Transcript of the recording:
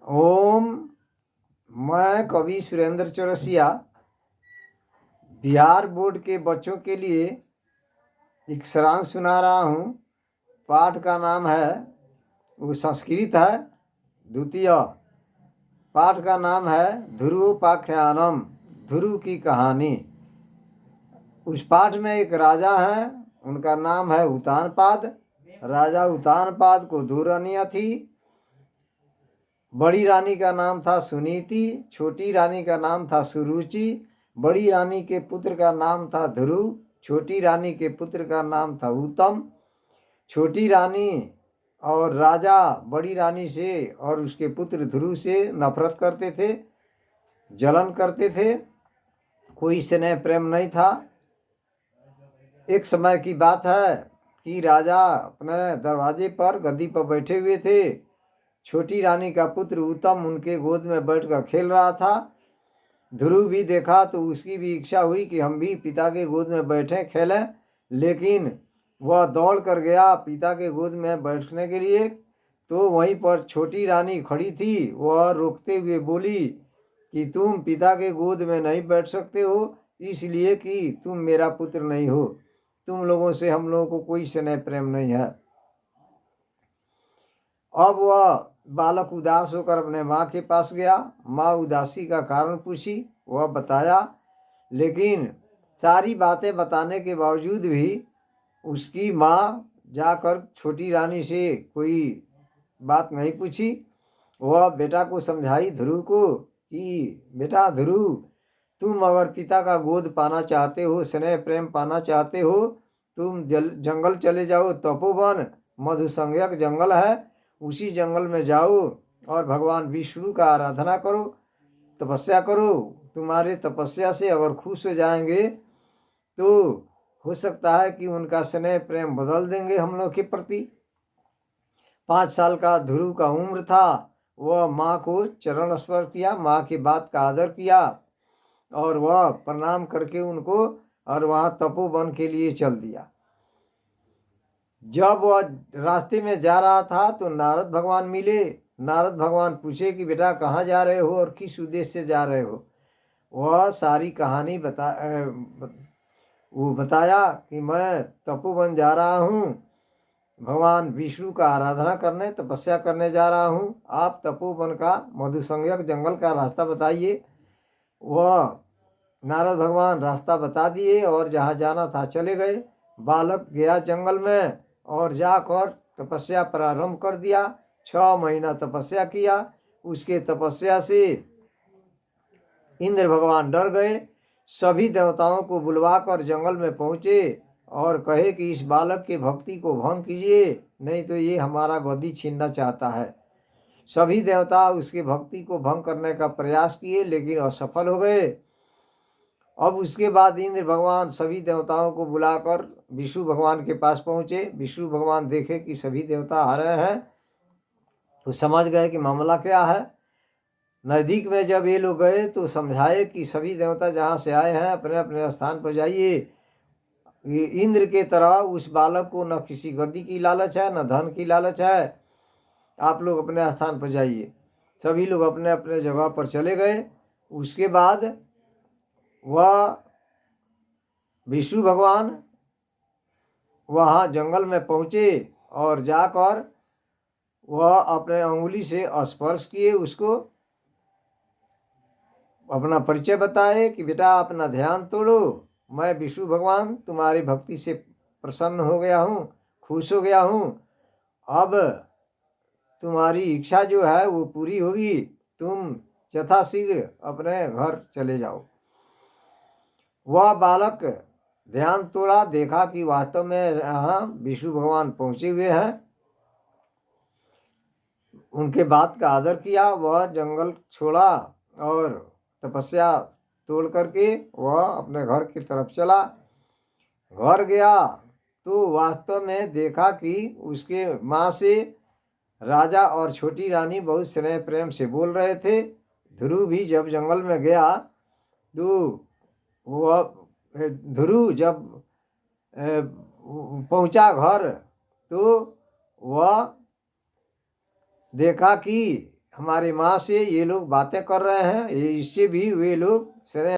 ओम। मैं कवि सुरेंद्र चौरसिया बिहार बोर्ड के बच्चों के लिए एक सारांश सुना रहा हूँ। पाठ का नाम है, वो संस्कृत है। द्वितीय पाठ का नाम है ध्रुवोपाख्यानम, ध्रुव की कहानी। उस पाठ में एक राजा है, उनका नाम है उत्तानपाद। राजा उत्तानपाद को दो रानियाँ थी। बड़ी रानी का नाम था सुनीति, छोटी रानी का नाम था सुरुचि। बड़ी रानी के पुत्र का नाम था ध्रुव, छोटी रानी के पुत्र का नाम था उत्तम। छोटी रानी और राजा बड़ी रानी से और उसके पुत्र ध्रुव से नफरत करते थे, जलन करते थे, कोई स्नेह प्रेम नहीं था। एक समय की बात है कि राजा अपने दरवाजे पर गद्दी पर बैठे हुए थे। छोटी रानी का पुत्र उत्तम उनके गोद में बैठकर खेल रहा था। ध्रुव भी देखा तो उसकी भी इच्छा हुई कि हम भी पिता के गोद में बैठें, खेलें। लेकिन वह दौड़ कर गया पिता के गोद में बैठने के लिए, तो वहीं पर छोटी रानी खड़ी थी। वह रोकते हुए बोली कि तुम पिता के गोद में नहीं बैठ सकते हो, इसलिए कि तुम मेरा पुत्र नहीं हो। तुम लोगों से हम लोगों को कोई स्नेह प्रेम नहीं है। अब वह बालक उदास होकर अपने माँ के पास गया। माँ उदासी का कारण पूछी, वह बताया। लेकिन सारी बातें बताने के बावजूद भी उसकी माँ जाकर छोटी रानी से कोई बात नहीं पूछी। वह बेटा को समझाई, ध्रुव को, कि बेटा ध्रुव, तुम अगर पिता का गोद पाना चाहते हो, स्नेह प्रेम पाना चाहते हो, तुम जंगल चले जाओ। तपोवन मधुसंज्ञक जंगल है, उसी जंगल में जाओ और भगवान विष्णु का आराधना करो, तपस्या करो। तुम्हारे तपस्या से अगर खुश हो जाएंगे तो हो सकता है कि उनका स्नेह प्रेम बदल देंगे हम लोग के प्रति। 5 साल का ध्रुव का उम्र था। वह माँ को चरण स्पर्श किया, माँ की बात का आदर किया और वह प्रणाम करके उनको और वहाँ तपोवन के लिए चल दिया। जब वह रास्ते में जा रहा था तो नारद भगवान मिले। नारद भगवान पूछे कि बेटा कहाँ जा रहे हो और किस उद्देश्य से जा रहे हो। वह सारी कहानी बताया कि मैं तपोवन जा रहा हूँ, भगवान विष्णु का आराधना करने, तपस्या करने जा रहा हूँ। आप तपोवन का मधुसंज्ञक जंगल का रास्ता बताइए। वह नारद भगवान रास्ता बता दिए और जहाँ जाना था चले गए। बालक गया जंगल में और जाकर तपस्या प्रारंभ कर दिया। 6 महीना तपस्या किया। उसके तपस्या से इंद्र भगवान डर गए। सभी देवताओं को बुलवाकर जंगल में पहुँचे और कहे कि इस बालक के भक्ति को भंग कीजिए, नहीं तो ये हमारा गद्दी छीनना चाहता है। सभी देवता उसके भक्ति को भंग करने का प्रयास किए लेकिन असफल हो गए। अब उसके बाद इंद्र भगवान सभी देवताओं को बुलाकर विष्णु भगवान के पास पहुँचे। विष्णु भगवान देखे कि सभी देवता आ रहे हैं तो समझ गए कि मामला क्या है। नज़दीक में जब ये लोग गए तो समझाए कि सभी देवता जहाँ से आए हैं अपने अपने स्थान पर जाइए। इंद्र के तरह उस बालक को न किसी गद्दी की लालच है, न धन की लालच है। आप लोग अपने स्थान पर जाइए। सभी लोग अपने अपने जगह पर चले गए। उसके बाद वह विष्णु भगवान वहाँ जंगल में पहुँचे और जाकर वह अपने अंगुली से स्पर्श किए, उसको अपना परिचय बताए कि बेटा अपना ध्यान तोड़ो, मैं विष्णु भगवान तुम्हारी भक्ति से प्रसन्न हो गया हूँ, खुश हो गया हूँ। अब तुम्हारी इच्छा जो है वो पूरी होगी, तुम यथाशीघ्र अपने घर चले जाओ। वह बालक ध्यान तोड़ा, देखा कि वास्तव में यहाँ विष्णु भगवान पहुँचे हुए हैं। उनके बात का आदर किया। वह जंगल छोड़ा और तपस्या तोड़ करके वह अपने घर की तरफ चला। घर गया तो वास्तव में देखा कि उसके माँ से राजा और छोटी रानी बहुत स्नेह प्रेम से बोल रहे थे। ध्रुव भी जब जंगल में गया तो वह ध्रुव जब पहुंचा घर तो वह देखा कि हमारी माँ से ये लोग बातें कर रहे हैं, ये इससे भी वे लोग